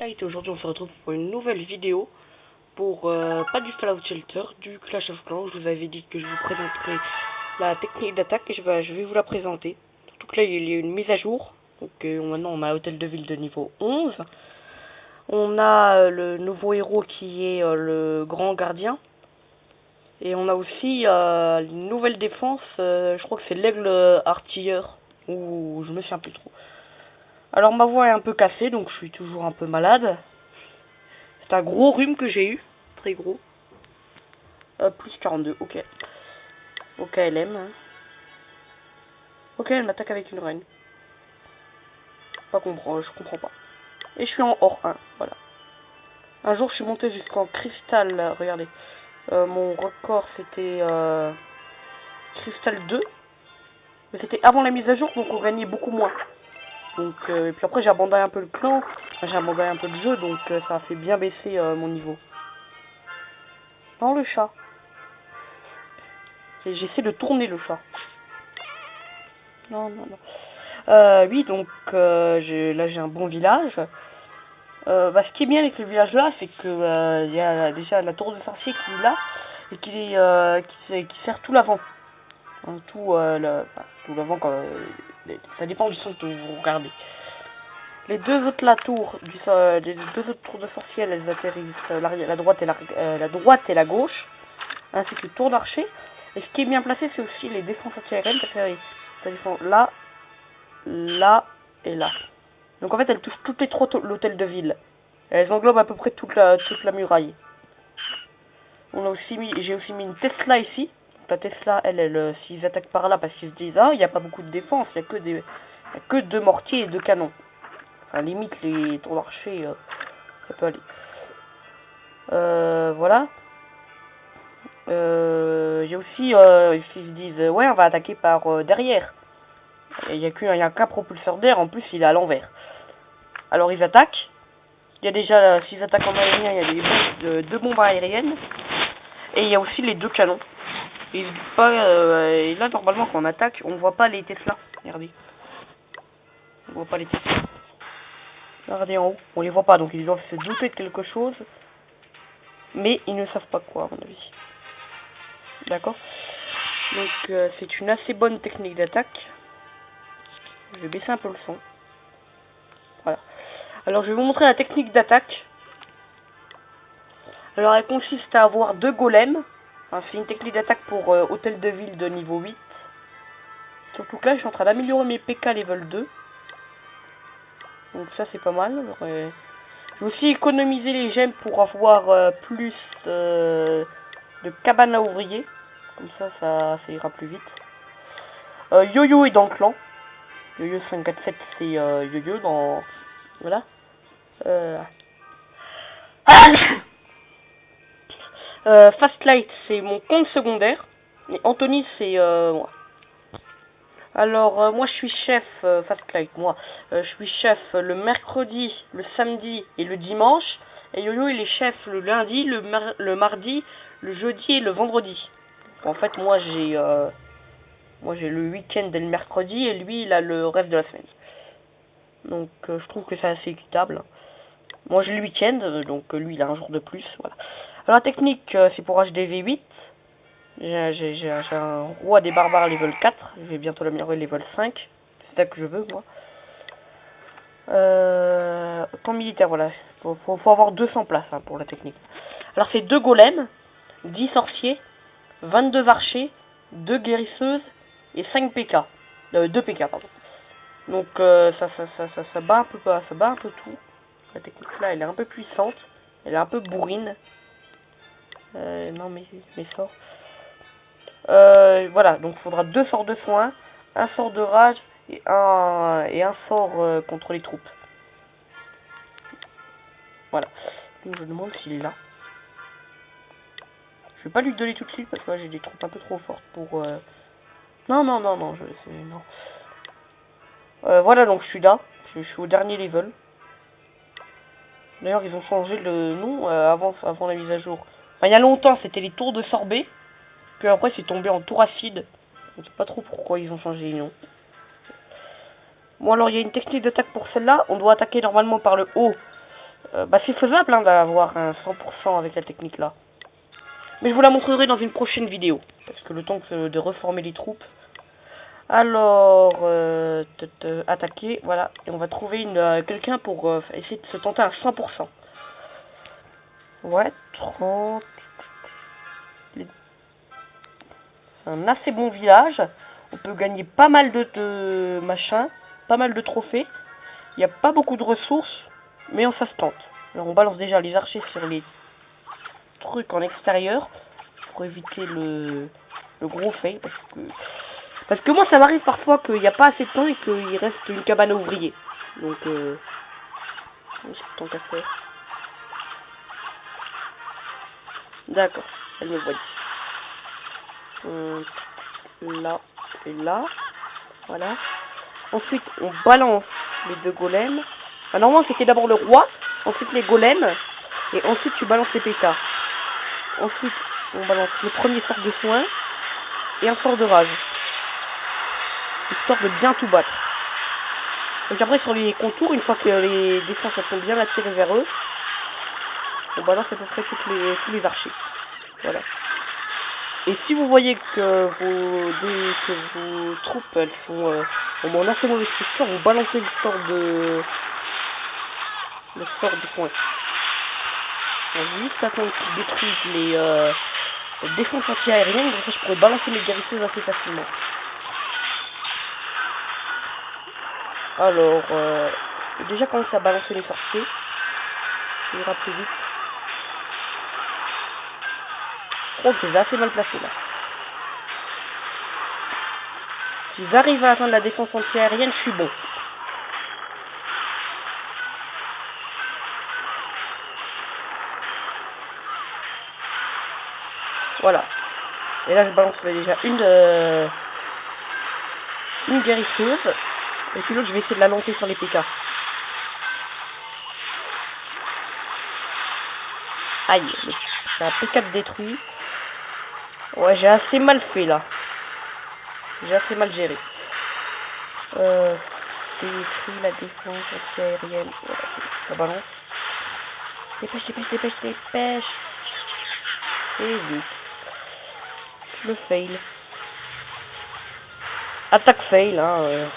Et aujourd'hui on se retrouve pour une nouvelle vidéo pour pas du Fallout Shelter, du Clash of Clans. Je vous avais dit que je vous présenterai la technique d'attaque et je vais vous la présenter. Surtout que là il y a une mise à jour. Donc maintenant on a Hôtel de Ville de niveau 11. On a le nouveau héros qui est le Grand Gardien. Et on a aussi une nouvelle défense, je crois que c'est l'Aigle Artilleur, ou je me souviens plus trop. Alors ma voix est un peu cassée, donc je suis toujours un peu malade. C'est un gros rhume que j'ai eu, très gros. Plus 42, ok. Ok, elle aime. Ok, elle m'attaque avec une reine. Je comprends pas. Et je suis en or 1, voilà. Un jour je suis monté jusqu'en cristal, regardez. Mon record c'était cristal 2. Mais c'était avant la mise à jour, donc on gagnait beaucoup moins. Donc, et puis après j'ai abandonné un peu le clan, j'ai abandonné un peu le jeu, donc ça a fait bien baisser mon niveau. Non, le chat. J'essaie de tourner le chat. Non. Oui, donc là j'ai un bon village. Ce qui est bien avec le village là, c'est que il y a déjà la tour de sorcier qui est là et qui sert tout l'avant. Hein, tout l'avant, ça dépend du sens que vous regardez. Les deux autres les deux autres tours de sorcier, elles atterrissent la droite et la gauche, ainsi que le tour d'archer. Et ce qui est bien placé, c'est aussi les défenses anti-aériennes, parce que ça défend là, là et là. Donc en fait, elles touchent toutes les trois l'hôtel de ville. Elles englobent à peu près toute la muraille. J'ai aussi mis une Tesla ici. La Tesla, s'ils attaquent par là parce qu'ils se disent, il n'y a pas beaucoup de défense, il n'y a que deux mortiers et deux canons. Enfin, limite, les tours d'archer, ça peut aller. Voilà. J'ai aussi, ils se disent, ouais, on va attaquer par derrière. Il n'y a qu'un propulseur d'air, en plus, il est à l'envers. Alors, ils attaquent. Il y a déjà, s'ils attaquent en aérien, il y a deux bombes aériennes. Et il y a aussi les deux canons. Et là, normalement, quand on attaque, on voit pas les Tesla. Regardez. On voit pas les Tesla. Regardez en haut. On les voit pas, donc ils doivent se douter de quelque chose. Mais ils ne savent pas quoi, à mon avis. D'accord. Donc, c'est une assez bonne technique d'attaque. Je vais baisser un peu le son. Voilà. Alors, je vais vous montrer la technique d'attaque. Alors, elle consiste à avoir deux golems. Enfin, c'est une technique d'attaque pour hôtel de ville de niveau 8. Surtout que là, je suis en train d'améliorer mes PK level 2. Donc ça, c'est pas mal. Je vais aussi économiser les gemmes pour avoir plus de cabanes à ouvriers. Comme ça ira plus vite. Yo-Yo est dans le clan. Yo-Yo 547, c'est Yo-Yo dans... Voilà. Fastlight, c'est mon compte secondaire. Et Anthony, c'est moi. Alors, moi, je suis chef, Fastlight, moi. Je suis chef le mercredi, le samedi et le dimanche. Et Yo-Yo, il est chef le lundi, le mardi, le jeudi et le vendredi. En fait, moi, j'ai le week-end et le mercredi, et lui, il a le reste de la semaine. Donc, je trouve que c'est assez équitable. Moi, j'ai le week-end, donc lui, il a un jour de plus, voilà. Alors, la technique, c'est pour HDV 8. J'ai un roi des barbares level 4. Je vais bientôt l'améliorer level 5. C'est ça que je veux, moi. Camp militaire, voilà. Faut avoir 200 places hein, pour la technique. Alors, c'est 2 golems, 10 sorciers, 22 archers, 2 guérisseuses et 5 PK. 2 PK, pardon. Donc, ça bat un peu tout. La technique là, elle est un peu puissante. Elle est un peu bourrine. Non, mais sorts. Voilà, donc il faudra 2 sorts de soin, un sort de rage et un sort contre les troupes. Voilà. Donc je demande s'il est là. Je vais pas lui donner tout de suite parce que là j'ai des troupes un peu trop fortes pour... Non, non. Voilà, donc je suis là. Je suis au dernier level. D'ailleurs, ils ont changé le nom avant la mise à jour. Enfin, il y a longtemps, c'était les tours de sorbet. Puis après, c'est tombé en tour acide. Je ne sais pas trop pourquoi ils ont changé les noms. Bon, alors, il y a une technique d'attaque pour celle-là. On doit attaquer normalement par le haut. Bah c'est faisable hein, d'avoir un 100% avec la technique là. Mais je vous la montrerai dans une prochaine vidéo. Parce que le temps de reformer les troupes. Alors, attaquer, voilà. Et on va trouver quelqu'un pour essayer de se tenter à 100%. Ouais, 30. C'est un assez bon village. On peut gagner pas mal de machins, pas mal de trophées. Il n'y a pas beaucoup de ressources, mais ça se tente. Alors on balance déjà les archers sur les trucs en extérieur pour éviter le gros fail. Parce que moi ça m'arrive parfois qu'il n'y a pas assez de temps et qu'il reste une cabane à ouvriers. Donc tant qu'à faire. D'accord, elle me voit. Là et là. Voilà. Ensuite on balance les 2 golems. Ah, normalement c'était d'abord le roi, ensuite les golems, et ensuite tu balances les pétards. Ensuite on balance le premier sort de soin et un sort de rage. Histoire de bien tout battre. Donc après sur les contours, une fois que les défenses sont bien attirées vers eux, on balance à peu près tous les archers. Voilà. Et si vous voyez que vos troupes elles sont en assez mauvaise structure, vous balancez le sort de soin. Juste attendre qu'ils détruisent les défenses anti-aériennes, comme ça je pourrais balancer mes guérisseuses assez facilement. Alors, j'ai déjà commencé à balancer les sorciers. Ça ira plus vite. Je crois que je les ai assez mal placés là. Si j'arrive à atteindre la défense anti-aérienne, je suis bon. Voilà. Et là, je balance déjà une guérisseuse. Et puis l'autre, je vais essayer de la lancer sur les PK. Aïe, c'est un P4 détruit. Ouais, j'ai assez mal fait là. J'ai assez mal géré. Détruit la défense anti-aérienne. Voilà, ça balance. Dépêche. Et vite. Le fail. Attaque fail, hein.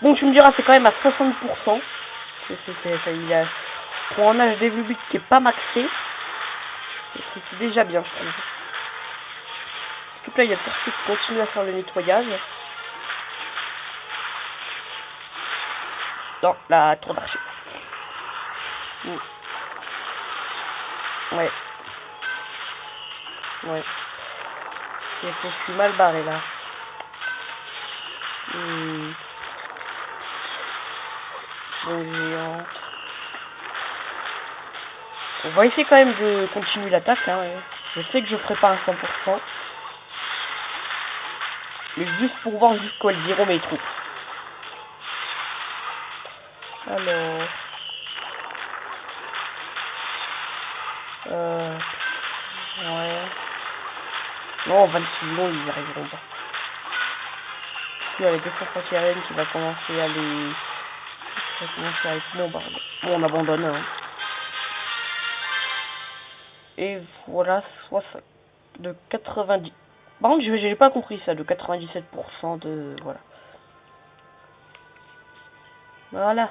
Bon, tu me diras, c'est quand même à 60%. Il a pour un âge débutant qui est pas maxé. C'est déjà bien, je trouve. Donc là, il y a pour ceux qui continuent à faire le nettoyage. Non, la tour d'archer. Ouais. Je suis mal barré là. Bon géant. On va essayer quand même de continuer l'attaque. Hein. Je sais que je ferai pas un 100%. Mais juste pour voir jusqu'où elles iront mes troupes. Alors. Ouais. Non, 26 millions, ils n'y arriveront pas. Il y a les défenses anti-aériennes qui va commencer à les... Ça va commencer à être bombardé. Bon, on abandonne. Hein. Et voilà, soit ça. De 90... Par contre, j'ai pas compris ça, de 97% de... Voilà. Voilà.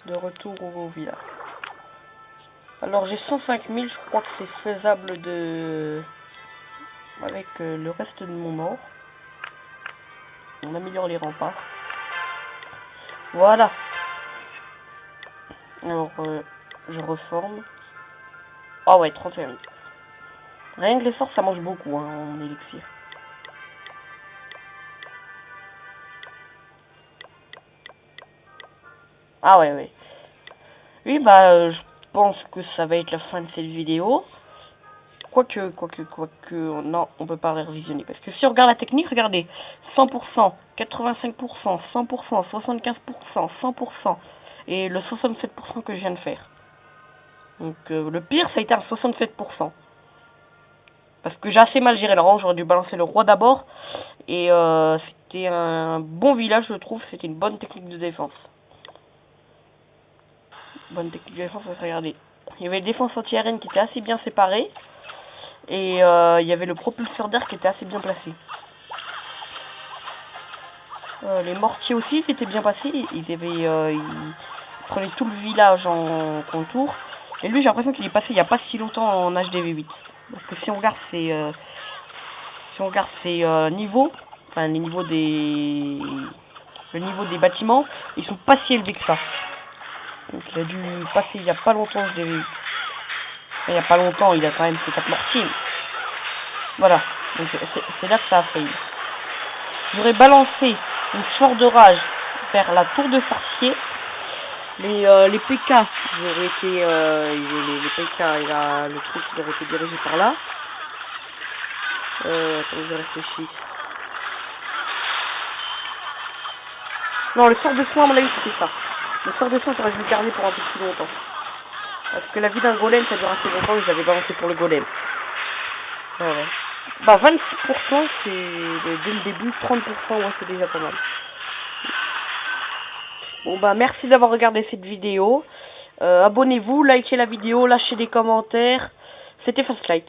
De retour au village. Alors, j'ai 105 000, je crois que c'est faisable de... Avec le reste de mon or. On améliore les remparts. Voilà. Alors, je reforme. Ah ouais, 31 000. Rien que les sorts, ça mange beaucoup hein, en élixir. Ah ouais. Oui, bah, je pense que ça va être la fin de cette vidéo. Quoique, non, on peut pas révisionner. Parce que si on regarde la technique, regardez. 100%, 85%, 100%, 75%, 100%. Et le 67% que je viens de faire. Donc, le pire, ça a été un 67%. Parce que j'ai assez mal géré le rang, j'aurais dû balancer le roi d'abord. Et c'était un bon village, je trouve. C'était une bonne technique de défense. Bonne technique de défense, regardez. Il y avait les défenses anti-aériennes qui étaient assez bien séparées. Et il y avait le propulseur d'air qui était assez bien placé. Les mortiers aussi qui étaient bien passés. Ils prenaient tout le village en contour. Et lui, j'ai l'impression qu'il est passé il n'y a pas si longtemps en HDV8. Parce que si on regarde ses niveaux, enfin les niveaux le niveau des bâtiments, ils sont pas si élevés que ça. Donc il a dû passer il n'y a pas longtemps en HDV8. Enfin, il n'y a pas longtemps, il a quand même ses 4 mortiers. Voilà, donc c'est là que ça a failli. J'aurais balancé une source de rage vers la tour de sorcier. Les PK, j'aurais été les PK et le truc ils auraient été dirigés par là. Attends, je réfléchis. Non, le sort de soin, à mon avis, c'était ça. Le sort de soin, j'aurais dû le garder pour un peu plus longtemps. Parce que la vie d'un golem, ça dure assez longtemps et j'avais balancé pour le golem. Ouais. Bah 26%, c'est dès le début, 30%, ouais, c'est déjà pas mal. Bon bah merci d'avoir regardé cette vidéo. Abonnez-vous, likez la vidéo, lâchez des commentaires. C'était Fastlight.